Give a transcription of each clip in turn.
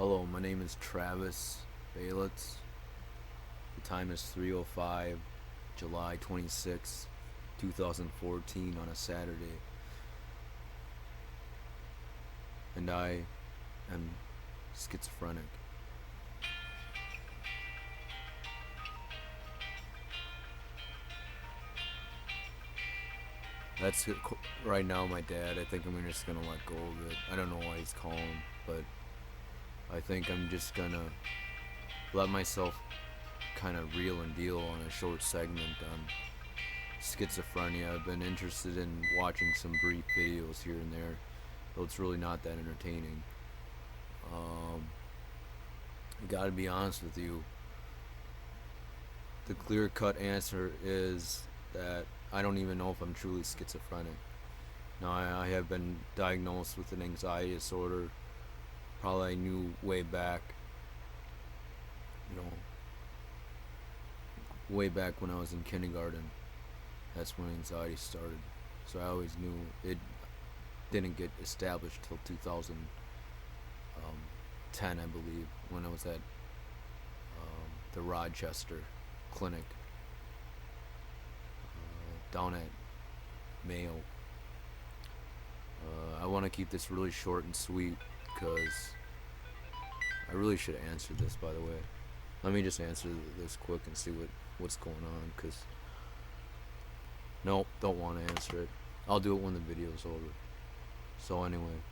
Hello, my name is Travis Baylitz. The time is 3:05, July 26, 2014 on a Saturday. And I am schizophrenic. That's it. Right now, my dad. I think I'm just gonna let go of it. I don't know why he's calm, but I think I'm just gonna let myself kind of reel and deal on a short segment on schizophrenia. I've been interested in watching some brief videos here and there, though it's really not that entertaining. Um, I gotta be honest with you. The clear cut answer is that I don't even know if I'm truly schizophrenic. Now, I have been diagnosed with an anxiety disorder. Probably I knew way back, you know, way back when I was in kindergarten. That's when anxiety started. So I always knew it didn't get established till 2010, I believe, when I was at the Rochester clinic down at Mayo. I want to keep this really short and sweet because I really should answer this, by the way. Let me just answer this quick and see what's going on, because nope, don't want to answer it. I'll do it when the video's over. So anyway,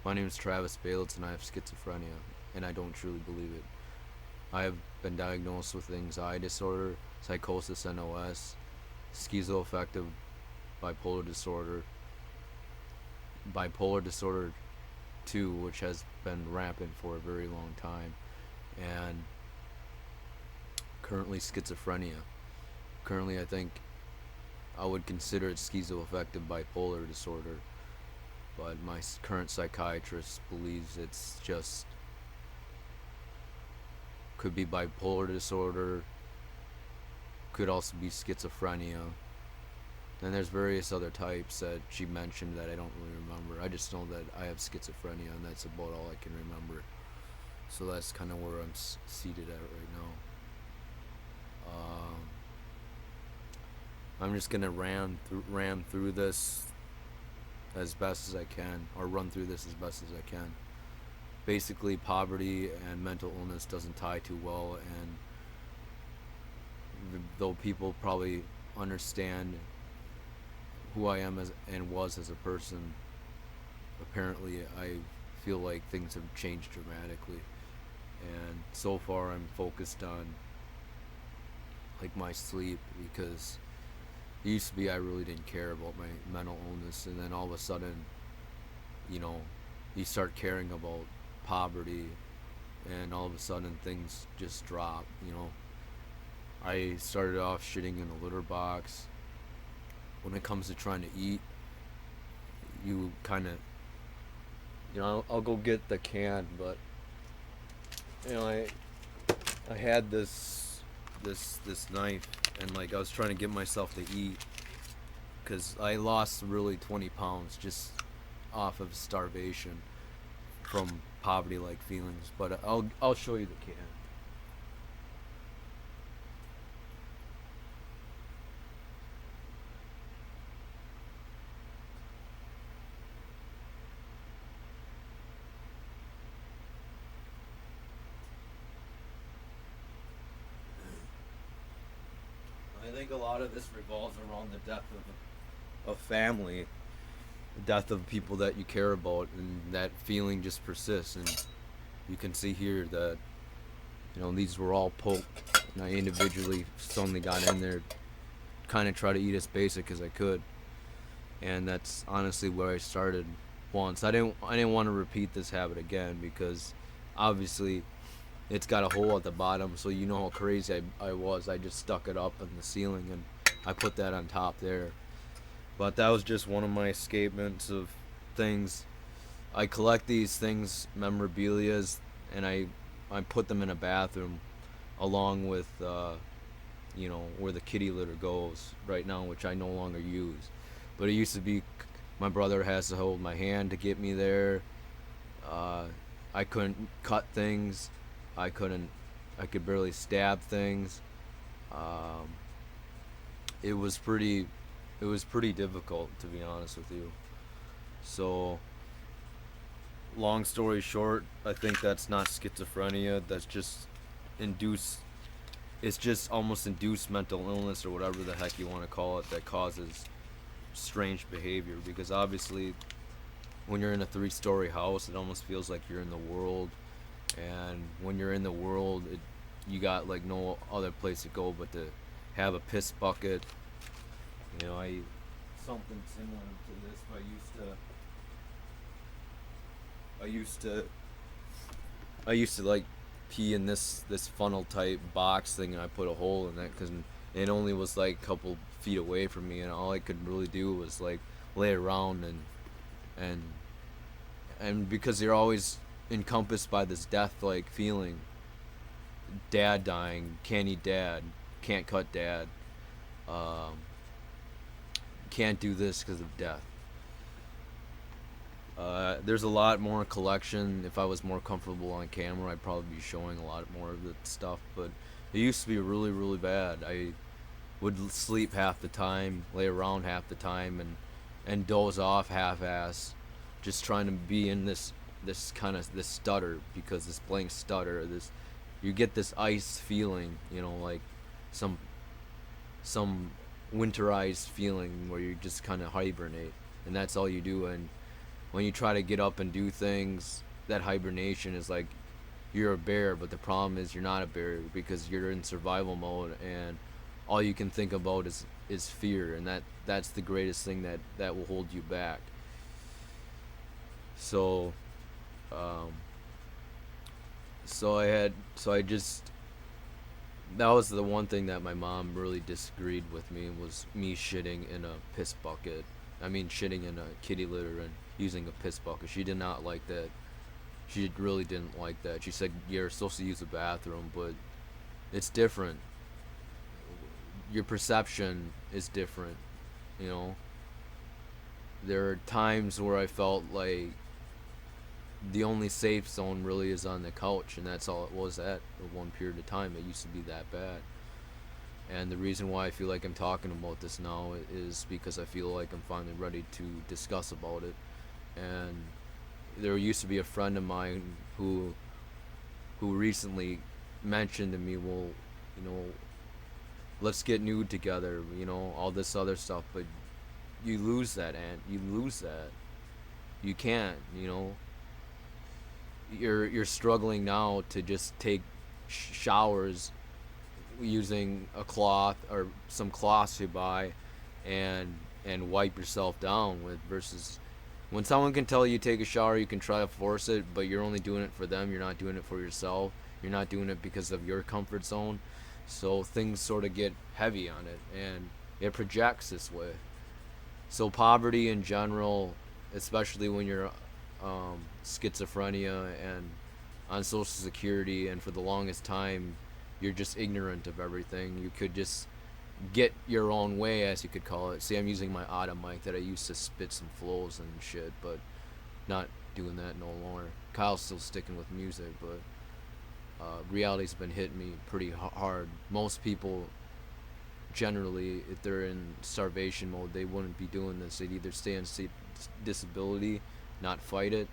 my name is Travis Baylitz and I have schizophrenia, and I don't truly believe it. I have been diagnosed with anxiety disorder, psychosis, NOS, schizoaffective bipolar disorder, bipolar disorder 2, which has been rampant for a very long time, and currently schizophrenia. Currently, I think I would consider it schizoaffective bipolar disorder, but my current psychiatrist believes it's just could be bipolar disorder, could also be schizophrenia. And there's various other types that she mentioned that I don't really remember. I just know that I have schizophrenia, and that's about all I can remember. So that's kind of where I'm seated at right now. I'm just gonna ram through this as best as I can, or run through this as best as I can. Basically, poverty and mental illness doesn't tie too well, and though people probably understand who I am and was as a person, apparently I feel like things have changed dramatically. And so far I'm focused on like my sleep, because it used to be I really didn't care about my mental illness, and then all of a sudden, you know, you start caring about poverty, and all of a sudden things just drop. I started off shitting in a litter box. When it comes to trying to eat, you kind of, I'll go get the can, but I had this knife, and like I was trying to get myself to eat, because I lost really 20 pounds just off of starvation from poverty like feelings. But I'll show you the can. I think a lot of this revolves around the death of family, the death of people that you care about, and that feeling just persists. And you can see here that these were all poked, and I individually suddenly got in there, kind of try to eat as basic as I could, and that's honestly where I started. Once I didn't want to repeat this habit again, because obviously it's got a hole at the bottom, so you know how crazy I was. I just stuck it up in the ceiling, and I put that on top there. But that was just one of my escapements of things. I collect these things, memorabilias, and I put them in a bathroom along with where the kitty litter goes right now, which I no longer use. But it used to be my brother has to hold my hand to get me there. I couldn't cut things. I couldn't. I could barely stab things. Um, it was pretty. It was pretty difficult, to be honest with you. So, long story short, I think that's not schizophrenia. That's just induced. It's just almost induced mental illness or whatever the heck you want to call it that causes strange behavior. Because obviously, when you're in a three-story house, it almost feels like you're in the world. And when you're in the world, you got like no other place to go but to have a piss bucket. You know, I something similar to this. I used to like pee in this funnel type box thing, and I put a hole in that because it only was like a couple feet away from me, and all I could really do was like lay around and and because you're always encompassed by this death like feeling. Dad dying, can't eat dad, can't cut dad, um, can't do this because of death. There's a lot more collection. If I was more comfortable on camera, I'd probably be showing a lot more of the stuff. But it used to be really, really bad. I would sleep half the time, lay around half the time, and doze off half-ass, just trying to be in this kind of this stutter, because this blank stutter, this you get this ice feeling, you know, like some some winterized feeling where you just kind of hibernate, and that's all you do. And when you try to get up and do things, that hibernation is like you're a bear, but the problem is you're not a bear because you're in survival mode, and all you can think about is fear, and that's the greatest thing that will hold you back. So um, so I just that was the one thing that my mom really disagreed with me, was me shitting in a piss bucket. I mean, shitting in a kitty litter and using a piss bucket. She did not like that. She really didn't like that. She said you're supposed to use the bathroom, but it's different. Your perception is different, you know. There are times where I felt like the only safe zone really is on the couch, and that's all it was at one period of time. It used to be that bad. And the reason why I feel like I'm talking about this now is because I feel like I'm finally ready to discuss about it. And there used to be a friend of mine who recently mentioned to me, well, you know, let's get nude together, you know, all this other stuff. But you lose that, and you lose that. You can't, you know. You're struggling now to just take showers using a cloth or some cloths you buy, and wipe yourself down with, versus when someone can tell you take a shower, you can try to force it, but you're only doing it for them. You're not doing it for yourself. You're not doing it because of your comfort zone. So things sort of get heavy on it, and it projects this way. So poverty in general, especially when you're schizophrenia and on social security, and for the longest time you're just ignorant of everything. You could just get your own way, as you could call it. See, I'm using my auto mic that I used to spit some flows and shit, but not doing that no longer. Kyle's still sticking with music, but reality's been hitting me pretty hard. Most people generally, if they're in starvation mode, they wouldn't be doing this. They'd either stay in disability, not fight it.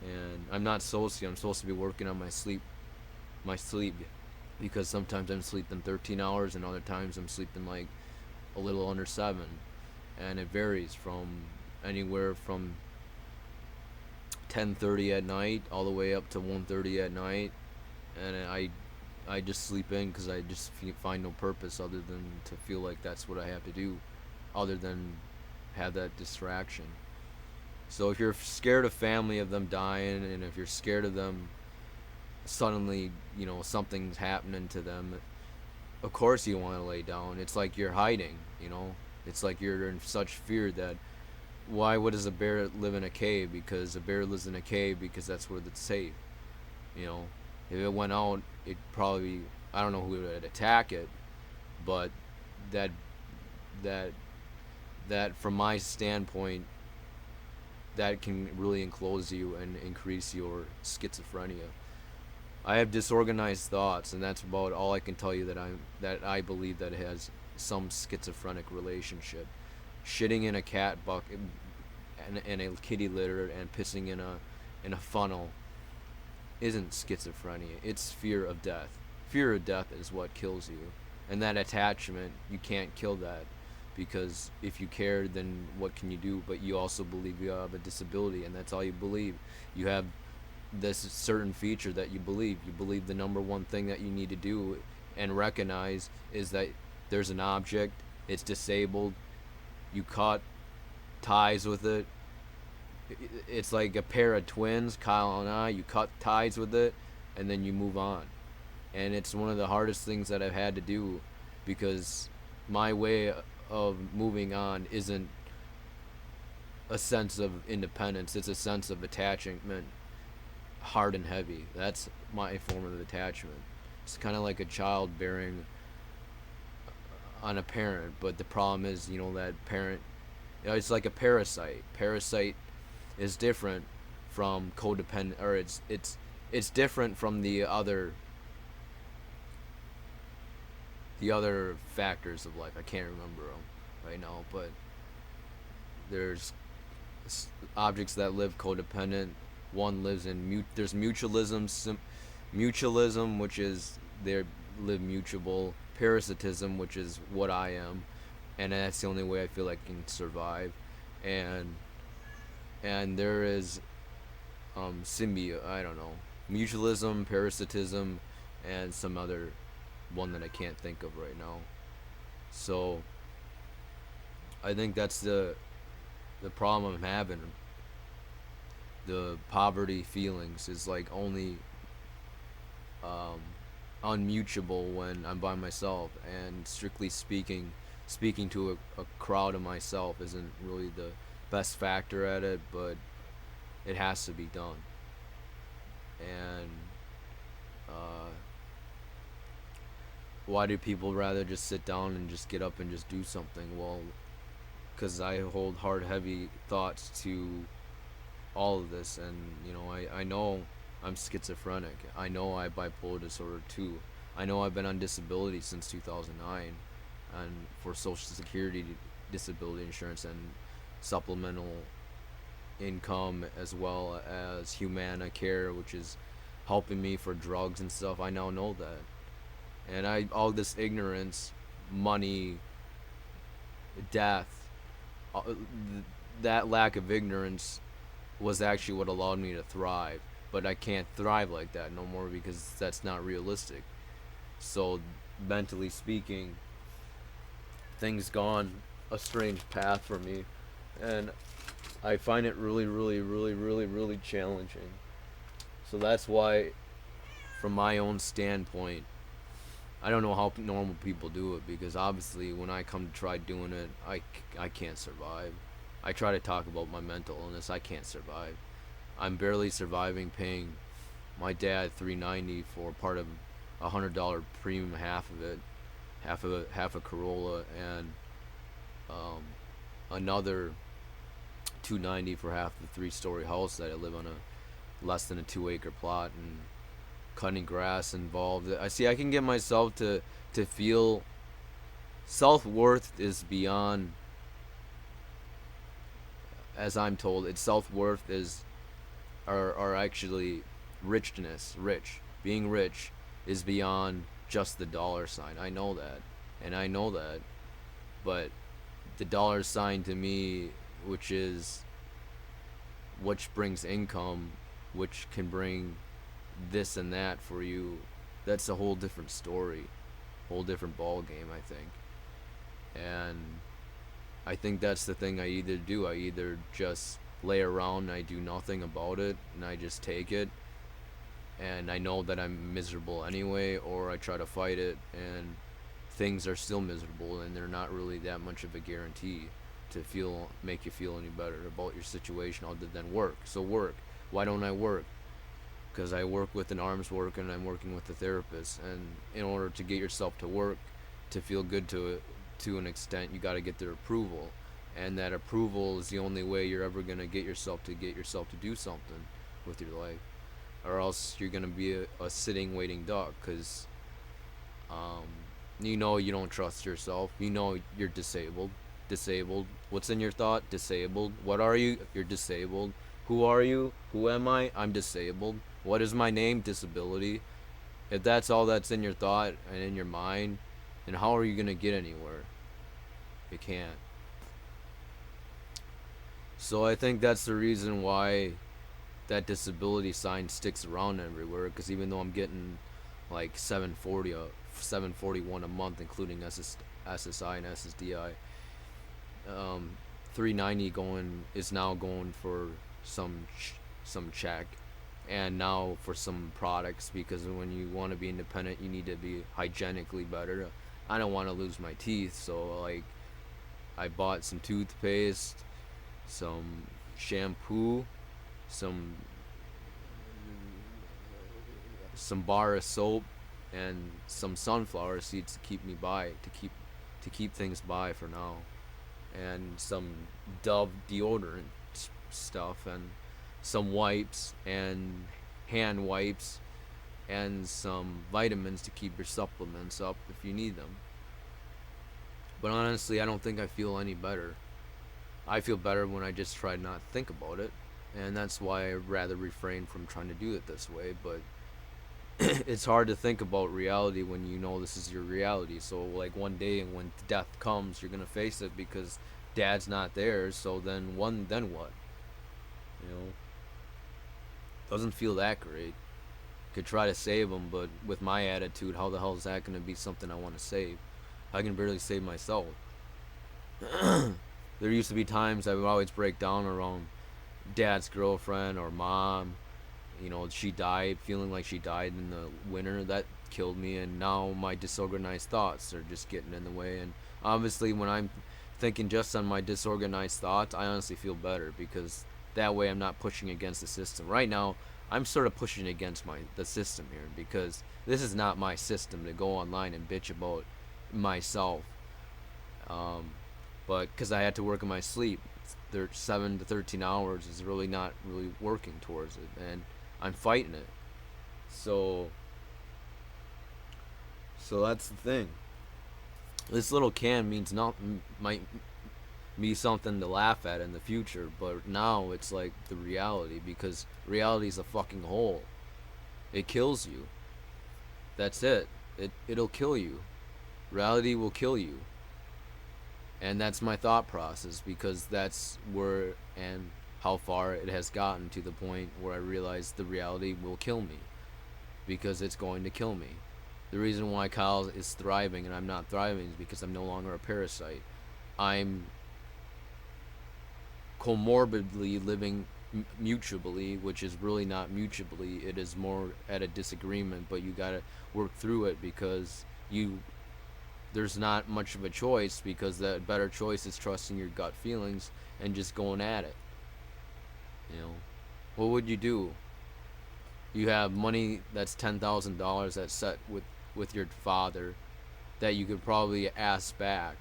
And I'm not soci. I'm supposed to be working on my sleep, because sometimes I'm sleeping 13 hours and other times I'm sleeping like a little under 7, and it varies from anywhere from 10:30 at night all the way up to 1:30 at night. And I just sleep in because I just find no purpose other than to feel like that's what I have to do, other than have that distraction. So if you're scared of family, of them dying, and if you're scared of them suddenly, you know, something's happening to them, of course you want to lay down. It's like you're hiding, you know. It's like you're in such fear that why would does a bear live in a cave? Because a bear lives in a cave because that's where it's safe, you know. If it went out, it probably, I don't know who would attack it, but that that from my standpoint, that can really enclose you and increase your schizophrenia. I have disorganized thoughts, and that's about all I can tell you that I believe that it has some schizophrenic relationship. Shitting in a cat bucket and a kitty litter and pissing in a funnel isn't schizophrenia. It's fear of death. Fear of death is what kills you, and that attachment, you can't kill that, because if you care, then what can you do? But you also believe you have a disability, and that's all you believe. You have this certain feature that you believe. You believe the number one thing that you need to do and recognize is that there's an object, it's disabled, you cut ties with it. It's like a pair of twins, Kyle and I. You cut ties with it, and then you move on. And it's one of the hardest things that I've had to do, because my way of moving on isn't a sense of independence. It's a sense of attachment, hard and heavy. That's my form of attachment. It's kind of like a child bearing on a parent, but the problem is, that parent, it's like a parasite. Parasite is different from codependent, or it's different from the other factors of life. I can't remember them right now, but there's objects that live codependent. One lives in there's mutualism, which is they live mutable. Parasitism, which is what I am, and that's the only way I feel I can survive. And there is symbiote. I don't know, mutualism, parasitism, and some other one that I can't think of right now. So I think that's the problem I'm having. The poverty feelings is like only unmutable when I'm by myself, and strictly speaking to a crowd of myself isn't really the best factor at it, but it has to be done. And why do people rather just sit down and just get up and just do something? Well, because I hold hard, heavy thoughts to all of this, and I know I'm schizophrenic. I know I have bipolar disorder too. I know I've been on disability since 2009, and for Social Security disability insurance and supplemental income, as well as Humana Care, which is helping me for drugs and stuff. I now know that, and all this ignorance, money, death, that lack of ignorance was actually what allowed me to thrive. But I can't thrive like that no more, because that's not realistic. So mentally speaking, things gone a strange path for me, and I find it really, really, really, really, really challenging. So that's why, from my own standpoint, I don't know how normal people do it, because obviously when I come to try doing it, I can't survive. I try to talk about my mental illness. I can't survive. I'm barely surviving paying my dad $390 for part of $100 premium, half of it, half a Corolla, and another $290 for half the 3-story house that I live on a less than a 2-acre plot, and cutting grass involved. I can get myself to feel self-worth is beyond, as I'm told, it's self-worth is are actually being rich is beyond just the dollar sign. I know that, but the dollar sign to me, which brings income, which can bring this and that for you, that's a whole different story, whole different ball game, I think. And I think that's the thing I either do. I either just lay around and I do nothing about it and I just take it, and I know that I'm miserable anyway, or I try to fight it and things are still miserable, and they're not really that much of a guarantee to make you feel any better about your situation other than work. So work. Why don't I work? Because I work with an arms work and I'm working with a therapist, and in order to get yourself to work, to feel good to an extent, you got to get their approval. and that approval is the only way you're ever going to get yourself to do something with your life, or else you're going to be a sitting waiting duck, because um, you know you don't trust yourself, you know you're disabled. What's in your thought? Disabled. What are you? You're disabled. Who are you? Who am I? I'm disabled. What is my name? Disability. If that's all that's in your thought and in your mind, then how are you going to get anywhere? You can't. So I think that's the reason why that disability sign sticks around everywhere, because even though I'm getting like 741 a month, including SSI and SSDI, 390 is now going for some check, and now for some products, because when you want to be independent, you need to be hygienically better. I don't want to lose my teeth, so like I bought some toothpaste, some shampoo, some bar of soap, and some sunflower seeds to keep me by, to keep things by for now, and some Dove deodorant stuff, and some wipes and hand wipes, and some vitamins to keep your supplements up if you need them. But honestly, I don't think I feel any better. I feel better when I just try not to think about it, and that's why I'd rather refrain from trying to do it this way. But it's hard to think about reality when you know this is your reality. So like one day, and when death comes, you're gonna face it, because dad's not there. So then what? You know, doesn't feel that great. Could try to save him, but with my attitude, how the hell is that gonna be something I want to save? I can barely save myself. There used to be times I would always break down around dad's girlfriend or mom. You know, she died, feeling like she died in the winter. That killed me, and now my disorganized thoughts are just getting in the way. And obviously, when I'm thinking just on my disorganized thoughts, I honestly feel better, because that way I'm not pushing against the system. Right now, I'm sort of pushing against the system here, because this is not my system to go online and bitch about myself. But because I had to work in my sleep, 7 to 13 hours is really not really working towards it, and I'm fighting it. So that's the thing. This little can means nothing, might be something to laugh at in the future, but now it's like the reality, because reality is a fucking hole. It kills you. That's it. It'll kill you. Reality will kill you. And that's my thought process, because that's where and how far it has gotten, to the point where I realize the reality will kill me, because it's going to kill me. The reason why Kyle is thriving and I'm not thriving is because I'm no longer a parasite. I'm comorbidly living mutually, which is really not mutually. It is more at a disagreement, but you gotta work through it, because there's not much of a choice, because the better choice is trusting your gut feelings and just going at it. You know, what would you do? You have money that's $10,000 that's set with your father, that you could probably ask back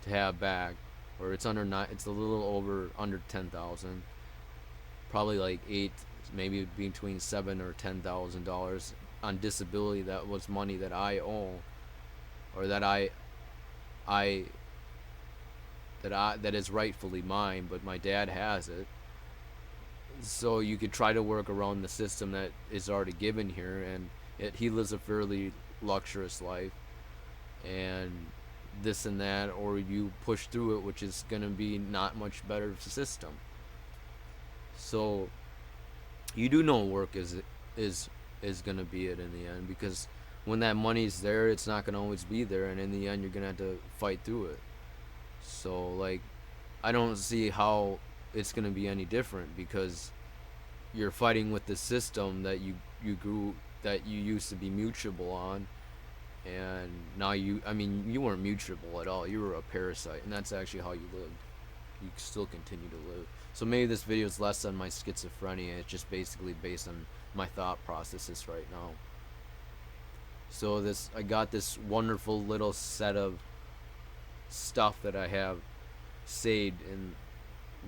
to have back, or it's a little over under 10,000, probably like 8, maybe between $7,000 or $10,000 on disability. That was money that I own, or that that is rightfully mine, but my dad has it. So you could try to work around the system that is already given here, and he lives a fairly luxurious life, and this and that, or you push through it, which is going to be not much better system. So you do know work is going to be it in the end, because when that money's there, it's not going to always be there, and in the end you're going to have to fight through it. So like, I don't see how it's going to be any different, because you're fighting with the system that you used to be mutable on, and now you weren't mutable at all. You were a parasite, and that's actually how you lived. You still continue to live. So maybe this video is less on my schizophrenia. It's just basically based on my thought processes right now. So I got this wonderful little set of stuff that I have saved in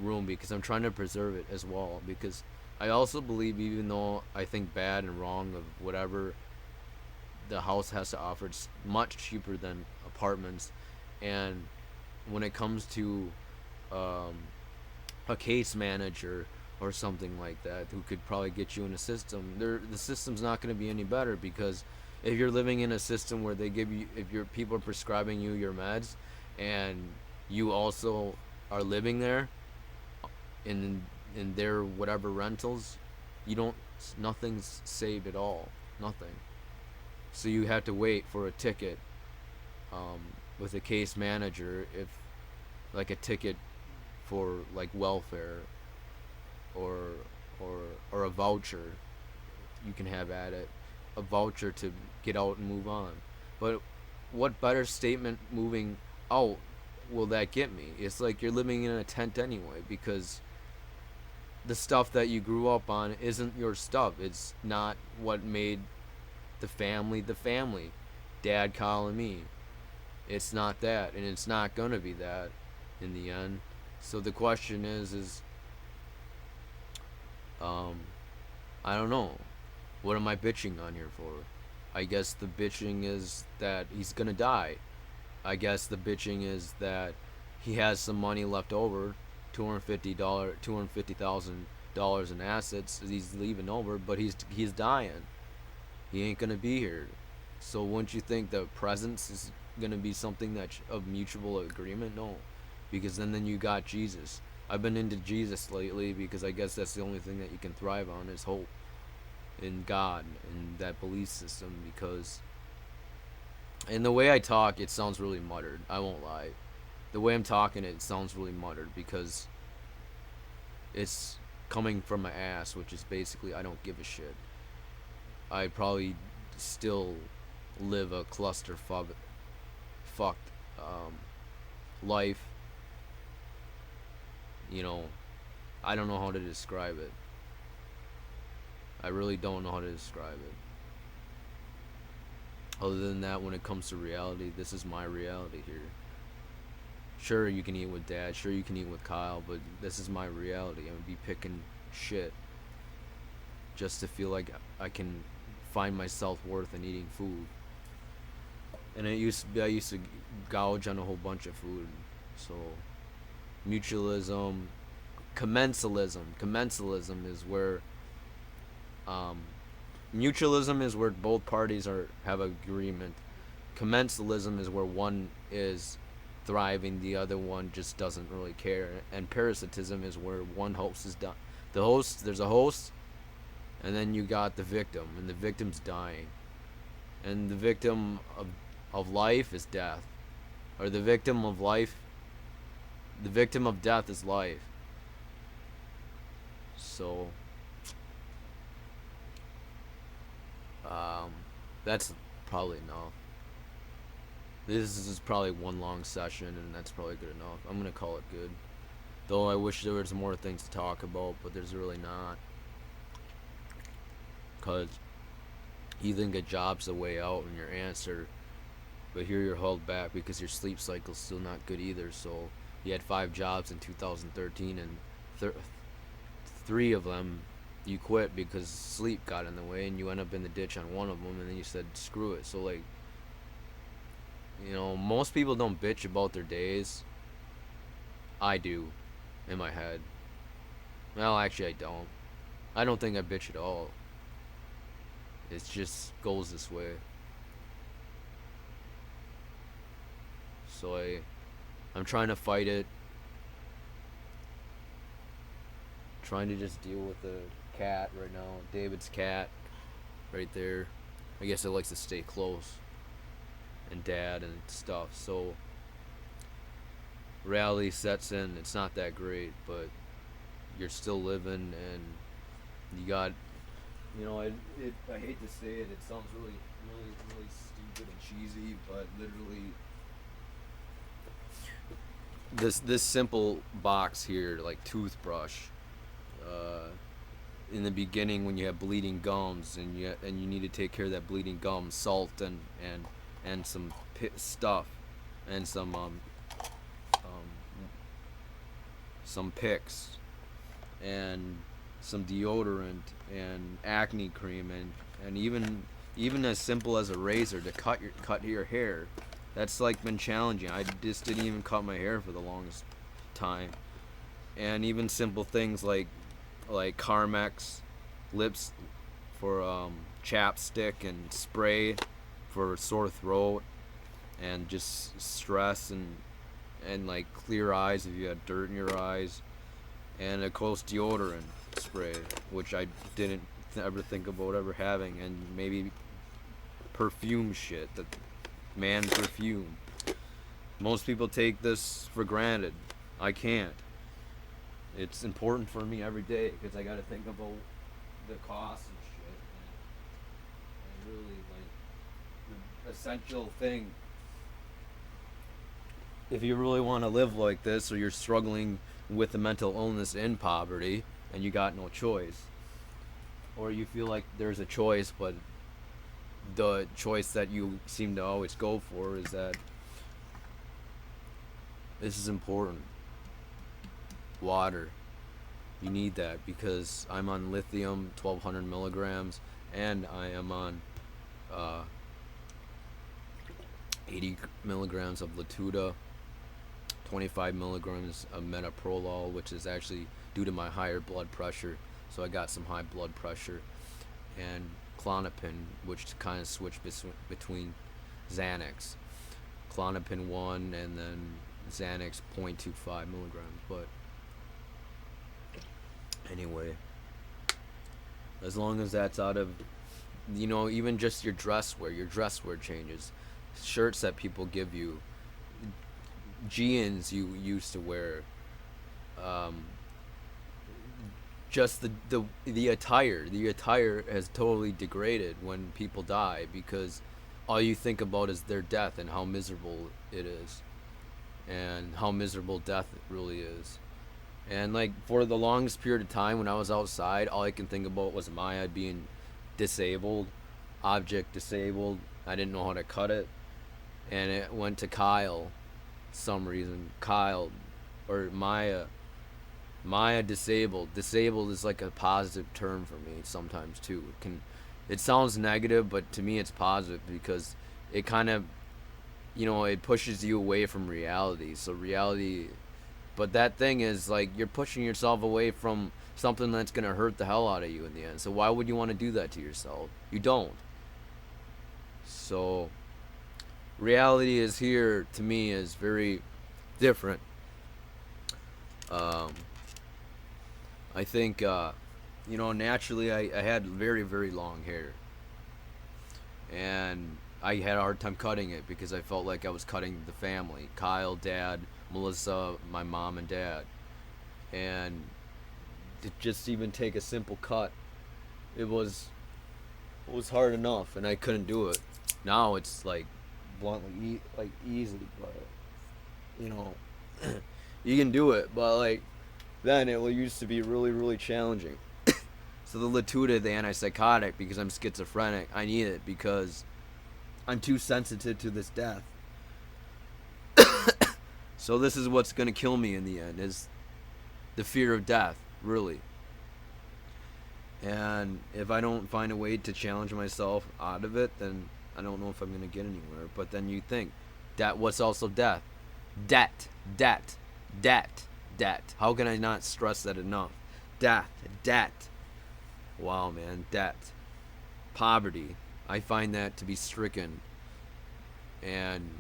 room, because I'm trying to preserve it as well, because I also believe, even though I think bad and wrong of whatever the house has to offer, it's much cheaper than apartments. And when it comes to um, a case manager or something like that who could probably get you in a system, the system's not going to be any better, because if you're living in a system where they give you, if your people are prescribing you your meds and you also are living there in their whatever rentals, you don't, nothing's saved at all, nothing. So you have to wait for a ticket um, with a case manager, if like a ticket for like welfare or or or a voucher, you can have at it, a voucher to get out and move on. But what better statement moving out will that get me? It's like you're living in a tent anyway, because the stuff that you grew up on isn't your stuff. It's not what made the family. Dad calling me. It's not that, and it's not gonna be that in the end. So the question is um, I don't know. What am I bitching on here for? I guess the bitching is that he's gonna die. I guess the bitching is that he has some money left over, $250,000 in assets he's leaving over, but he's dying. He ain't gonna be here. So wouldn't you think the presence is gonna be something that's of mutual agreement? No, because then you got Jesus. I've been into Jesus lately because I guess that's the only thing that you can thrive on is hope in God and that belief system. Because in the way I talk, it sounds really muttered. I won't lie. The way I'm talking, it sounds really muttered because it's coming from my ass, which is basically I don't give a shit. I probably still live a fucked life. You know, I don't know how to describe it. I really don't know how to describe it. Other than that, when it comes to reality, this is my reality here. Sure, you can eat with Dad. Sure, you can eat with Kyle. But this is my reality. I'm gonna be picking shit just to feel like I can find my self-worth in eating food. And I used to gouge on a whole bunch of food. So mutualism, commensalism is where mutualism is where both parties have agreement. Commensalism is where one is thriving, the other one just doesn't really care. And parasitism is where one host is done. There's a host, and then you got the victim, and the victim's dying. And the victim of life is death. Or the victim of death is life. So that's probably enough. This is probably one long session, and that's probably good enough. I'm gonna call it good. Though I wish there was more things to talk about, but there's really not. Cause you think a job's the way out and your answer, but here you're held back because your sleep cycle's still not good either. So you had 5 jobs in 2013, and 3 of them you quit because sleep got in the way, and you end up in the ditch on one of them, and then you said screw it. So like, you know, most people don't bitch about their days. I do, in my head. Well, actually I don't. I don't think I bitch at all. It just goes this way. So I'm trying to fight it. Trying to just deal with the cat right now. David's cat right there. I guess it likes to stay close. And Dad and stuff. So reality sets in. It's not that great, but you're still living, and you got, you know, I hate to say it. It sounds really stupid and cheesy, but literally this simple box here, like toothbrush, in the beginning when you have bleeding gums and you need to take care of that bleeding gum, salt and some stuff and some some Picks, and some deodorant, and acne cream, and even as simple as a razor to cut your hair. That's like been challenging. I just didn't even cut my hair for the longest time. And even simple things like Carmex lips for chapstick, and spray for sore throat, and just stress, and like clear eyes if you had dirt in your eyes, and of course deodorant spray, which I didn't ever think about ever having, and maybe perfume shit, that man perfume. Most people take this for granted. I can't. It's important for me every day because I got to think about the cost and shit, and really like the essential thing. If you really want to live like this, or you're struggling with a mental illness in poverty and you got no choice, or you feel like there's a choice but the choice that you seem to always go for is that this is important. Water. You need that because I'm on lithium, 1200 milligrams, and I am on 80 milligrams of Latuda, 25 milligrams of metoprolol, which is actually due to my higher blood pressure. So I got some high blood pressure, and Klonopin, which kind of switched between Xanax. Klonopin 1 and then Xanax 0.25 milligrams. But anyway, as long as that's out of, even just your dress wear changes. Shirts that people give you, jeans you used to wear, just the attire has totally degraded when people die, because all you think about is their death and how miserable it is, and how miserable death really is. And like for the longest period of time when I was outside, all I can think about was Maya being disabled, object disabled. I didn't know how to cut it, and it went to Kyle, some reason. Kyle or Maya disabled. Disabled is like a positive term for me sometimes too. It sounds negative, but to me it's positive because it kind of, it pushes you away from reality. So reality, but that thing is like you're pushing yourself away from something that's going to hurt the hell out of you in the end. So why would you want to do that to yourself? You don't. So reality is here to me is very different. I think, naturally I had very, very long hair. And I had a hard time cutting it because I felt like I was cutting the family. Kyle, Dad, Melissa, my mom and dad. And to just even take a simple cut, it was hard enough, and I couldn't do it. Now it's like bluntly easy, but you can do it, but like then it used to be really, really challenging. So the Latuda, the antipsychotic, because I'm schizophrenic, I need it because I'm too sensitive to this death. So this is what's going to kill me in the end, is the fear of death, really. And if I don't find a way to challenge myself out of it, then I don't know if I'm going to get anywhere. But then you think, what's also death? Debt. How can I not stress that enough? Debt. Wow, man, debt. Poverty. I find that to be stricken. And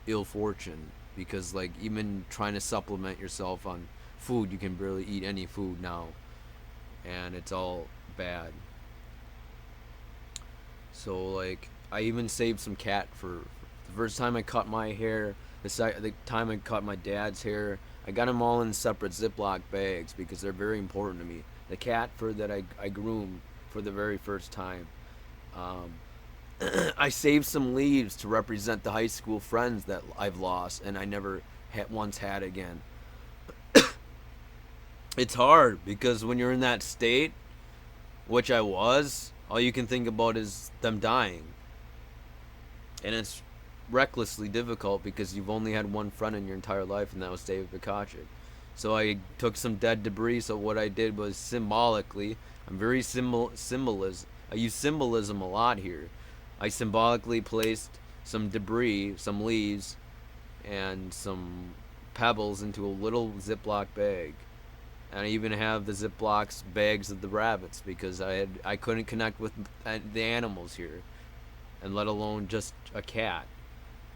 ill fortune. Because, like, even trying to supplement yourself on food, you can barely eat any food now. And it's all bad. So, like, I even saved some cat fur. The first time I cut my hair, the time I cut my dad's hair, I got them all in separate Ziploc bags because they're very important to me. The cat fur that I groomed for the very first time. I saved some leaves to represent the high school friends that I've lost and I never once had again. It's hard because when you're in that state, which I was, all you can think about is them dying. And it's recklessly difficult because you've only had one friend in your entire life, and that was David Bukacek. So I took some dead debris. So what I did was symbolically, I'm very symbolism. I use symbolism a lot here. I symbolically placed some debris, some leaves, and some pebbles into a little Ziploc bag. And I even have the Ziploc bags of the rabbits because I couldn't connect with the animals here, and let alone just a cat,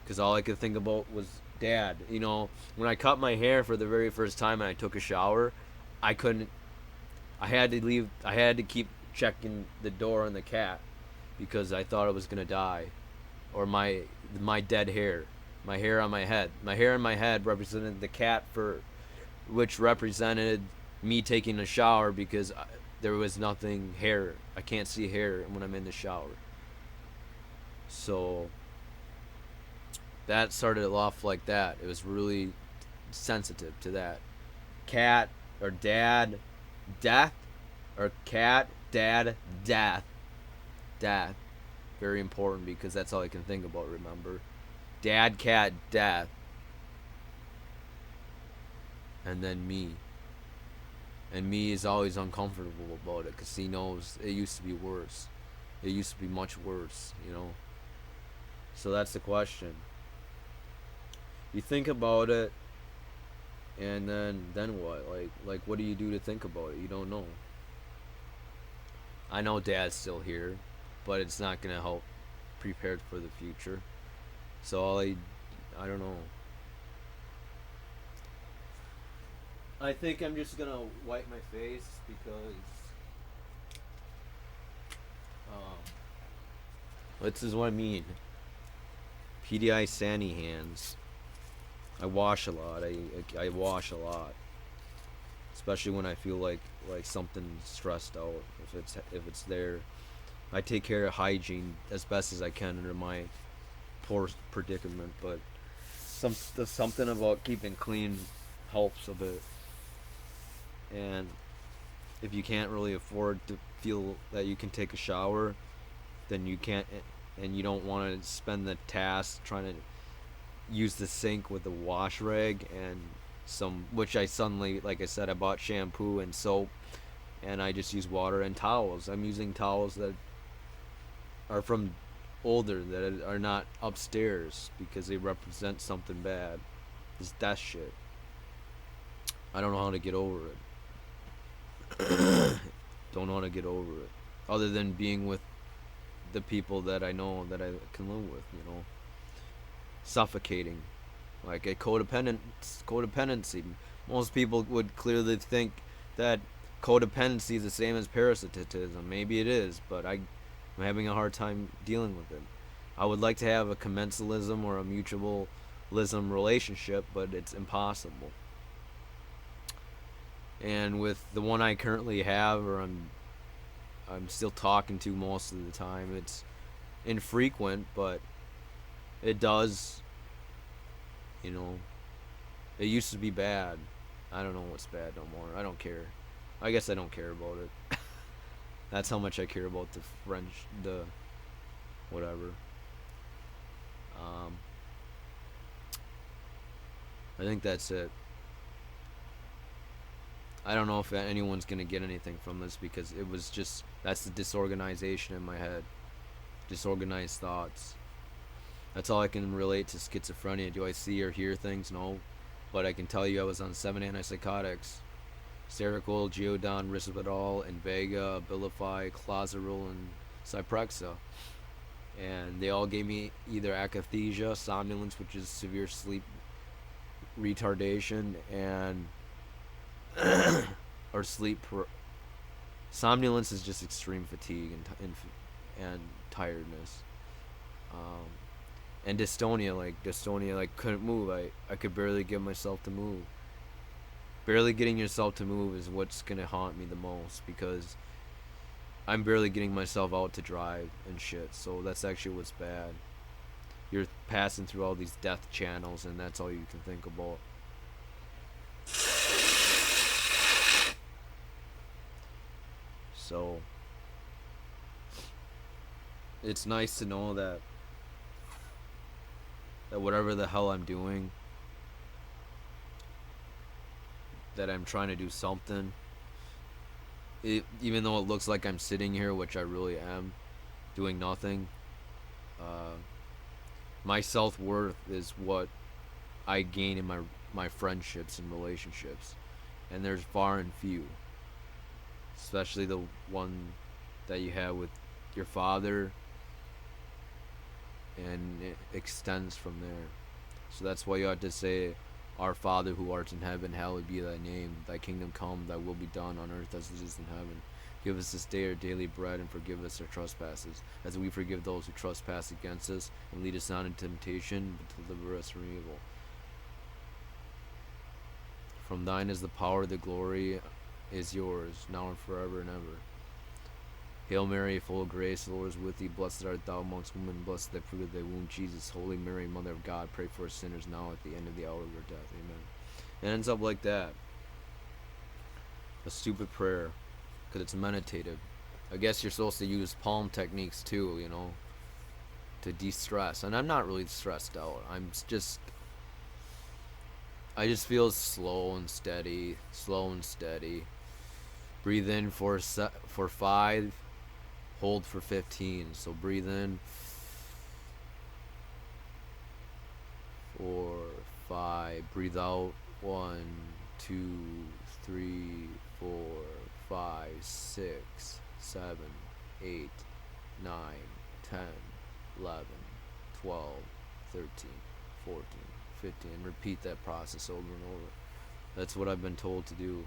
because all I could think about was Dad. When I cut my hair for the very first time and I took a shower, I couldn't. I had to leave. I had to keep checking the door on the cat because I thought it was gonna die, or my dead hair, my hair on my head. My hair on my head represented the cat fur, which represented me taking a shower because there was nothing hair. I can't see hair when I'm in the shower. So that started it off like that. It was really sensitive to that. Cat or dad, death, or cat, dad, death. Death. Very important because that's all I can think about, remember? Dad, cat, death. And then me. And me is always uncomfortable about it because he knows it used to be worse. It used to be much worse, So that's the question. You think about it, and then what? Like what do you do to think about it? You don't know. I know Dad's still here, but it's not gonna help prepared for the future. So I don't know. I think I'm just gonna wipe my face because this is what I mean. PDI Sandy hands. I wash a lot. I wash a lot, especially when I feel like something's stressed out. If it's there, I take care of hygiene as best as I can under my poor predicament. But something about keeping clean helps a bit. And if you can't really afford to feel that you can take a shower, then you can't, and you don't want to spend the task trying to use the sink with a wash rag and which I suddenly, like I said, I bought shampoo and soap, and I just use water and towels. I'm using towels that are from older, that are not upstairs, because they represent something bad. It's that shit. I don't know how to get over it. Don't know how to get over it, other than being with the people that I know that I can live with, suffocating, like a codependency. Most people would clearly think that codependency is the same as parasitism. Maybe it is, but I'm having a hard time dealing with it. I would like to have a commensalism or a mutualism relationship, but it's impossible. And with the one I currently have, or I'm still talking to most of the time, it's infrequent, but it does, it used to be bad. I don't know what's bad no more. I don't care. I guess I don't care about it. That's how much I care about the whatever. I think that's it. I don't know if anyone's gonna get anything from this, because it was just, that's the disorganization in my head. Disorganized thoughts. That's all I can relate to schizophrenia. Do I see or hear things? No. But I can tell you I was on 7 antipsychotics. Seroquel, Geodon, Risperdal, Invega, Abilify, Clozaril, and Zyprexa. And they all gave me either akathisia, somnolence, which is severe sleep retardation, and or somnolence is just extreme fatigue and tiredness, and dystonia, like couldn't move. I could barely get myself to move. Barely getting yourself to move is what's gonna haunt me the most, because I'm barely getting myself out to drive and shit. So that's actually what's bad. You're passing through all these death channels, and that's all you can think about. So it's nice to know that whatever the hell I'm doing, that I'm trying to do something. Even though it looks like I'm sitting here, which I really am, doing nothing. Uh, my self-worth is what I gain in my friendships and relationships. And there's far and few. Especially the one that you have with your father, and it extends from there. So that's why you ought to say, Our Father who art in heaven, hallowed be thy name. Thy kingdom come, thy will be done on earth as it is in heaven. Give us this day our daily bread, and forgive us our trespasses, as we forgive those who trespass against us. And lead us not into temptation, but deliver us from evil. From thine is the power, the glory is yours, now and forever and ever. Hail Mary, full of grace, the Lord is with thee. Blessed art thou amongst women, blessed the fruit of thy womb, Jesus. Holy Mary, Mother of God, pray for us sinners now at the end of the hour of our death. Amen. It ends up like that. A stupid prayer, because it's meditative. I guess you're supposed to use palm techniques too, to de-stress. And I'm not really stressed out. I just feel slow and steady. Breathe in for 5. Hold for 15. So breathe in 4, 5. Breathe out 1, 2, 3, 4, 5, 6, 7, 8, 9, 10, 11, 12, 13, 14, 15. And repeat that process over and over. That's what I've been told to do.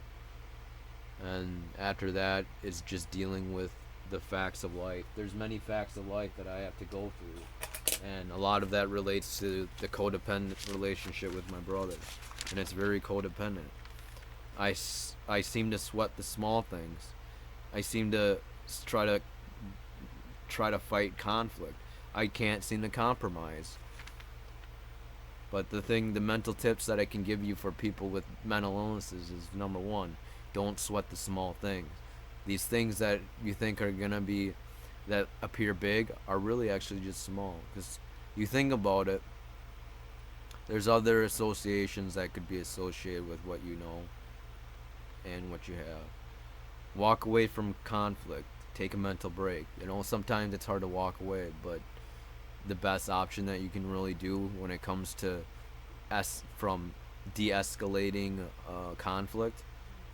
And after that, it's just dealing with the facts of life. There's many facts of life that I have to go through, and a lot of that relates to the codependent relationship with my brother, and it's very codependent. I seem to sweat the small things. I seem to try to fight conflict. I can't seem to compromise. But the mental tips that I can give you for people with mental illnesses is, number 1, don't sweat the small things. These things that you think are gonna be, that appear big, are really actually just small. Because you think about it, there's other associations that could be associated with what you know and what you have. Walk away from conflict. Take a mental break. Sometimes it's hard to walk away, but the best option that you can really do when it comes to from de-escalating conflict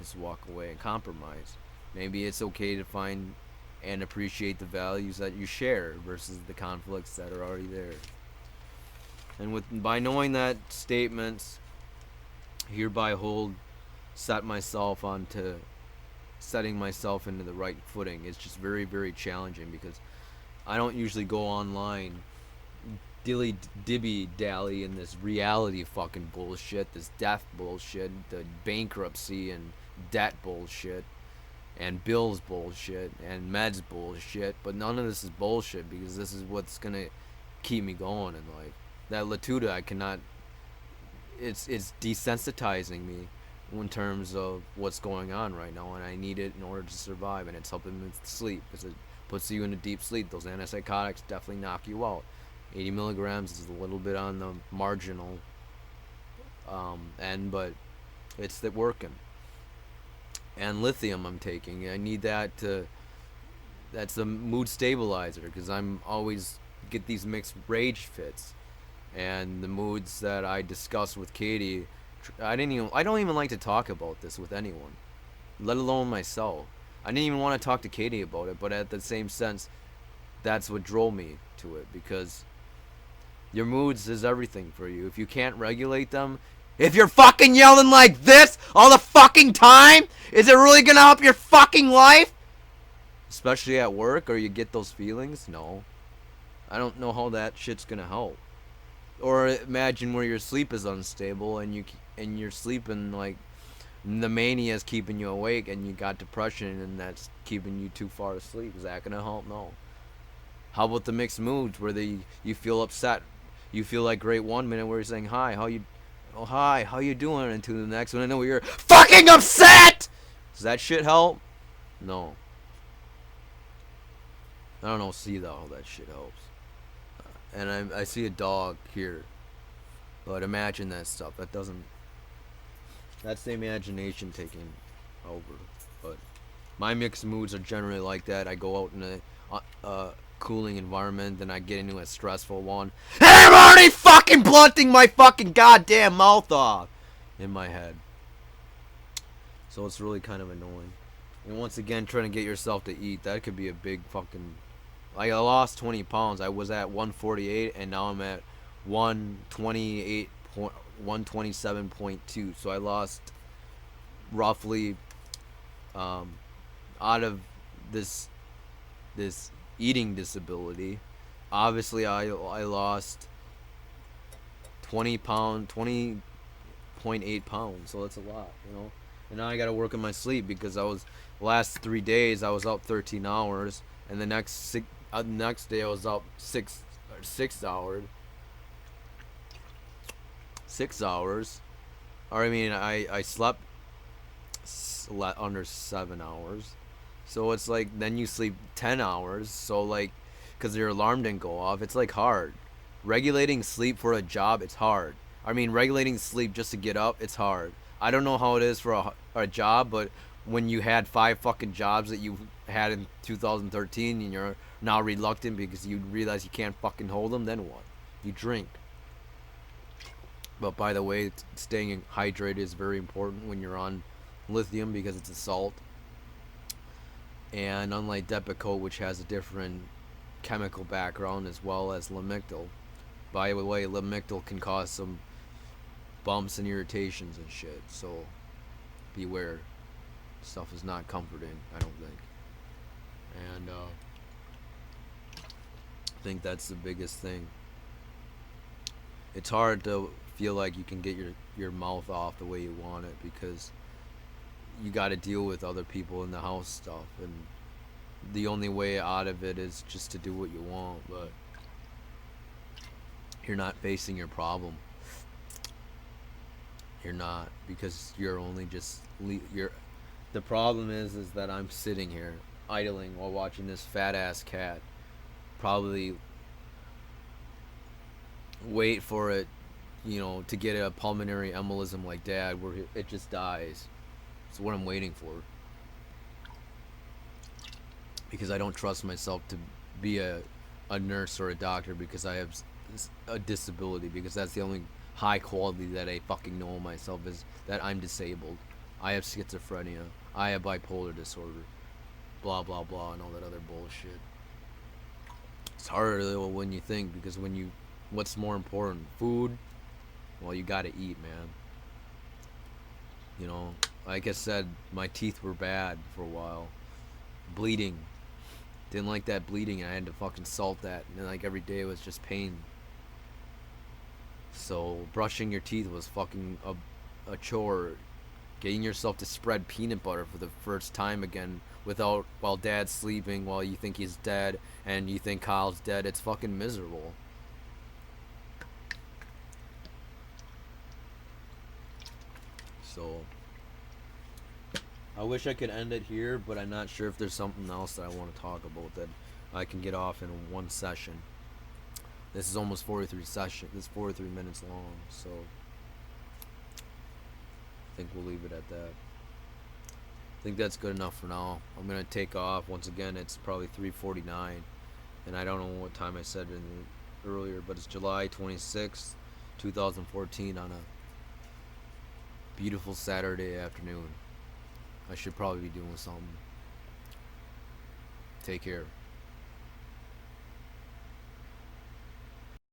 is walk away and compromise. Maybe it's okay to find and appreciate the values that you share versus the conflicts that are already there. And by knowing that statements, hereby set myself onto setting myself into the right footing, it's just very, very challenging, because I don't usually go online dibby-dally in this reality fucking bullshit, this death bullshit, the bankruptcy and debt bullshit, and bills bullshit, and meds bullshit. But none of this is bullshit, because this is what's gonna keep me going in life. That Latuda, I cannot. It's desensitizing me in terms of what's going on right now, and I need it in order to survive. And it's helping me with sleep, because it puts you into deep sleep. Those antipsychotics definitely knock you out. 80 milligrams is a little bit on the marginal end, but it's working. And lithium I'm taking. I need that that's a mood stabilizer, because I'm always get these mixed rage fits, and the moods that I discuss with Katie, I don't even like to talk about this with anyone, let alone myself. I didn't even want to talk to Katie about it, but at the same sense, that's what drove me to it, because your moods is everything for you. If you can't regulate them, if you're fucking yelling like this all the fucking time, is it really gonna help your fucking life? Especially at work, or you get those feelings? No. I don't know how that shit's gonna help. Or imagine where your sleep is unstable, and you're sleeping like the mania is keeping you awake, and you got depression, and that's keeping you too far asleep. Is that gonna help? No. How about the mixed moods where you feel upset? You feel like great one minute where you're saying, hi, how you doing? And to the next one, I know you're fucking upset! Does that shit help? No. I don't know, see how that shit helps. And I see a dog here. But imagine that stuff. That doesn't... That's the imagination taking over. But my mixed moods are generally like that. I go out in a cooling environment, then I get into a stressful one, and I'm already fucking blunting my fucking goddamn mouth off in my head. So it's really kind of annoying. And once again, trying to get yourself to eat, that could be a big fucking... Like, I lost 20 pounds. I was at 148, and now I'm at 128, 127.2. So I lost roughly, out of this eating disability, obviously I lost 20.8 pounds. So that's a lot, you know. And now I got to work on my sleep because last 3 days I was up 13 hours, and the next day I was up 6 hours. 6 hours. Or I mean, I slept under 7 hours. So it's like, then you sleep 10 hours. So like, because your alarm didn't go off, it's like hard. Regulating sleep for a job, it's hard. I mean, regulating sleep just to get up, it's hard. I don't know how it is for a job, but when you had 5 fucking jobs that you had in 2013 and you're now reluctant because you realize you can't fucking hold them, then what? You drink. But by the way, staying hydrated is very important when you're on lithium because it's a salt. And unlike Depakote, which has a different chemical background as well as Lamictal. By the way, Lamictal can cause some bumps and irritations and shit, so beware. Stuff is not comforting, I don't think. And I think that's the biggest thing. It's hard to feel like you can get your mouth off the way you want it because you got to deal with other people in the house stuff, and the only way out of it is just to do what you want, but you're not facing your problem. You're not, because you're only just the problem is that I'm sitting here idling while watching this fat ass cat probably wait for it, you know, to get a pulmonary embolism like Dad, where it just dies. It's what I'm waiting for, because I don't trust myself to be a nurse or a doctor because I have a disability, because that's the only high quality that I fucking know of myself, is that I'm disabled. I have schizophrenia. I have bipolar disorder. Blah, blah, blah, and all that other bullshit. It's harder though when you think, because what's more important? Food? Well, you gotta eat, man. You know, like I said, my teeth were bad for a while. Bleeding. Didn't like that bleeding, and I had to fucking salt that. And like every day it was just pain. So brushing your teeth was fucking a chore. Getting yourself to spread peanut butter for the first time again while Dad's sleeping, while you think he's dead and you think Kyle's dead, it's fucking miserable. So I wish I could end it here, but I'm not sure if there's something else that I want to talk about that I can get off in one session. This is almost 43 minutes long, so I think we'll leave it at that. I think that's good enough for now. I'm gonna take off. Once again, it's probably 3:49, and I don't know what time I said earlier, but it's July 26th, 2014, on a beautiful Saturday afternoon. I should probably be doing something. Take care.